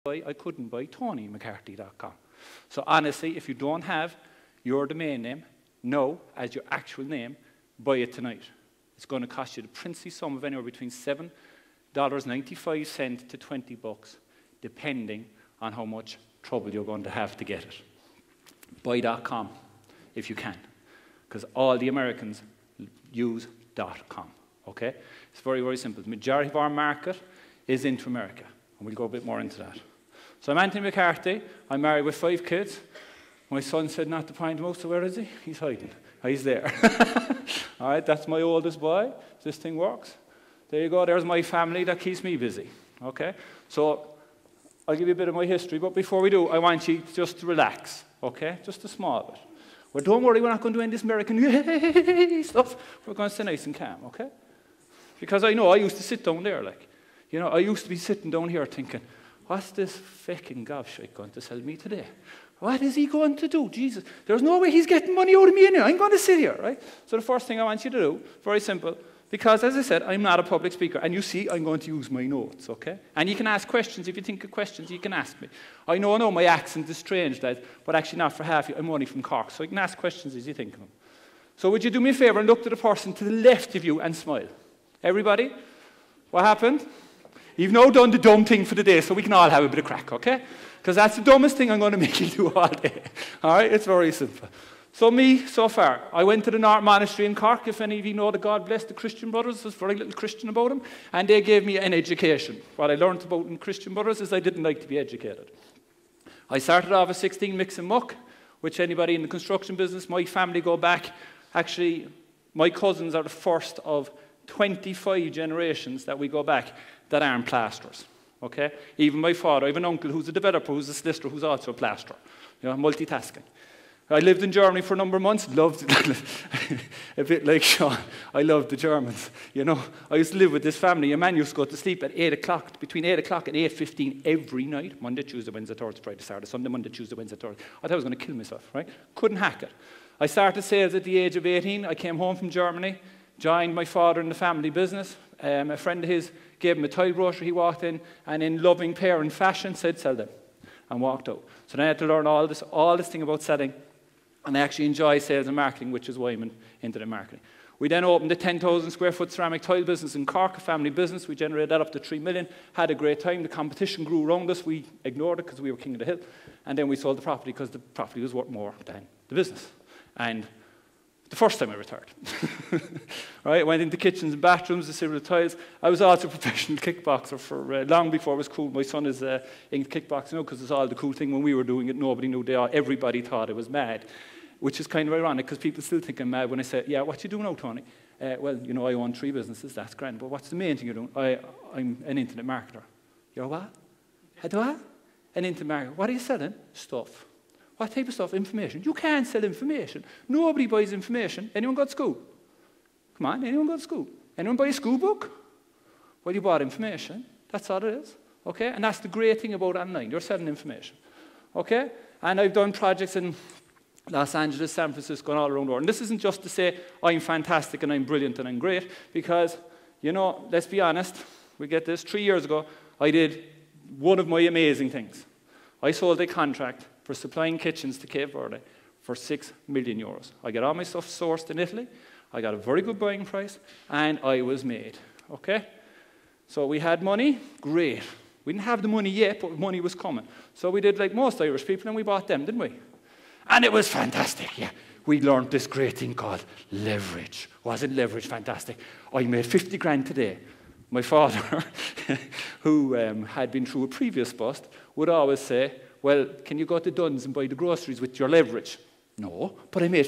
I couldn't buy TonyMcCarthy.com. So honestly, if you don't have your domain name now as your actual name, buy it tonight. It's going to cost you the princely sum of anywhere between $7.95 to $20, depending on how much trouble you're going to have to get it. Buy.com if you can, because all the Americans use .com. Okay? It's very, very simple. The majority of our market is into America, and we'll go a bit more into that. So I'm Anthony McCarthy. I'm married with 5 kids. My son said not to point him out, so where is he? He's hiding. Oh, he's there. All right, that's my oldest boy. This thing works. There you go. There's my family. That keeps me busy. Okay? So I'll give you a bit of my history, but before we do, I want you just to relax. Okay? Just a small bit. Well, don't worry, we're not going to do any of this American stuff. We're going to stay nice and calm, okay? Because I know I used to sit down there, like, you know, I used to be sitting down here thinking, what's this fucking gobshite going to sell me today? What is he going to do? Jesus, there's no way he's getting money out of me anyway. I'm going to sit here, right? So the first thing I want you to do, very simple, because as I said, I'm not a public speaker, and you see, I'm going to use my notes, okay? And you can ask questions. If you think of questions, you can ask me. I know my accent is strange, Dad, but actually not for half. I'm only from Cork, so you can ask questions as you think of them. So would you do me a favor and look to the person to the left of you and smile? Everybody? What happened? You've now done the dumb thing for the day, so we can all have a bit of crack, okay? Because that's the dumbest thing I'm going to make you do all day. All right? It's very simple. So me, so far, I went to the North Monastery in Cork. If any of you know the God Bless the Christian Brothers, there's very little Christian about them. And they gave me an education. What I learned about in Christian Brothers is I didn't like to be educated. I started off at 16 mix and muck, which anybody in the construction business, my family go back. Actually, my cousins are the first of 25 generations that we go back that aren't plasters. Okay? Even my father, I have an uncle who's a developer, who's a solicitor, who's also a plasterer. You know, multitasking. I lived in Germany for a number of months, loved it. A bit like Sean, I loved the Germans. You know, I used to live with this family. A man used to go to sleep at 8 o'clock, between 8 o'clock and 8:15 every night, Monday, Tuesday, Wednesday, Thursday, Friday, Saturday, Sunday, Monday, Tuesday, Wednesday, Thursday. I thought I was going to kill myself, right? Couldn't hack it. I started sales at the age of 18. I came home from Germany, joined my father in the family business. A friend of his gave him a tile brochure. He walked in, and in loving parent fashion, said, sell them, and walked out. So then I had to learn all this thing about selling. And I actually enjoy sales and marketing, which is why I'm into the marketing. We then opened a 10,000 square foot ceramic tile business in Cork, a family business. We generated that up to 3 million, had a great time. The competition grew around us. We ignored it because we were king of the hill. And then we sold the property because the property was worth more than the business. And the first time I retired. Right? I went into kitchens and bathrooms, the civil tiles. I was also a professional kickboxer for long before it was cool. My son is in kickboxing now because it's all the cool thing. When we were doing it, nobody knew. Everybody thought I was mad, which is kind of ironic because people still think I'm mad when I say, yeah, what you doing now, Tony? Well, you know, I own 3 businesses. That's grand. But what's the main thing you're doing? I'm an internet marketer. You're what? What? An internet marketer. What are you selling? Stuff. What type of stuff? Information. You can't sell information. Nobody buys information. Anyone go to school? Come on, anyone go to school? Anyone buy a school book? Well, you bought information. That's all it is. Okay? And that's the great thing about online. You're selling information. Okay? And I've done projects in Los Angeles, San Francisco, and all around the world. And this isn't just to say I'm fantastic and I'm brilliant and I'm great, because, you know, let's be honest, we get this. 3 years ago, I did one of my amazing things. I sold a contract for supplying kitchens to Cape Verde for €6 million. I got all my stuff sourced in Italy. I got a very good buying price, and I was made. Okay? So we had money. Great. We didn't have the money yet, but money was coming. So we did like most Irish people, and we bought them, didn't we? And it was fantastic, yeah. We learned this great thing called leverage. Wasn't leverage fantastic? I made 50 grand today. My father, who had been through a previous bust, would always say, well, can you go to Dunn's and buy the groceries with your leverage? No, but I made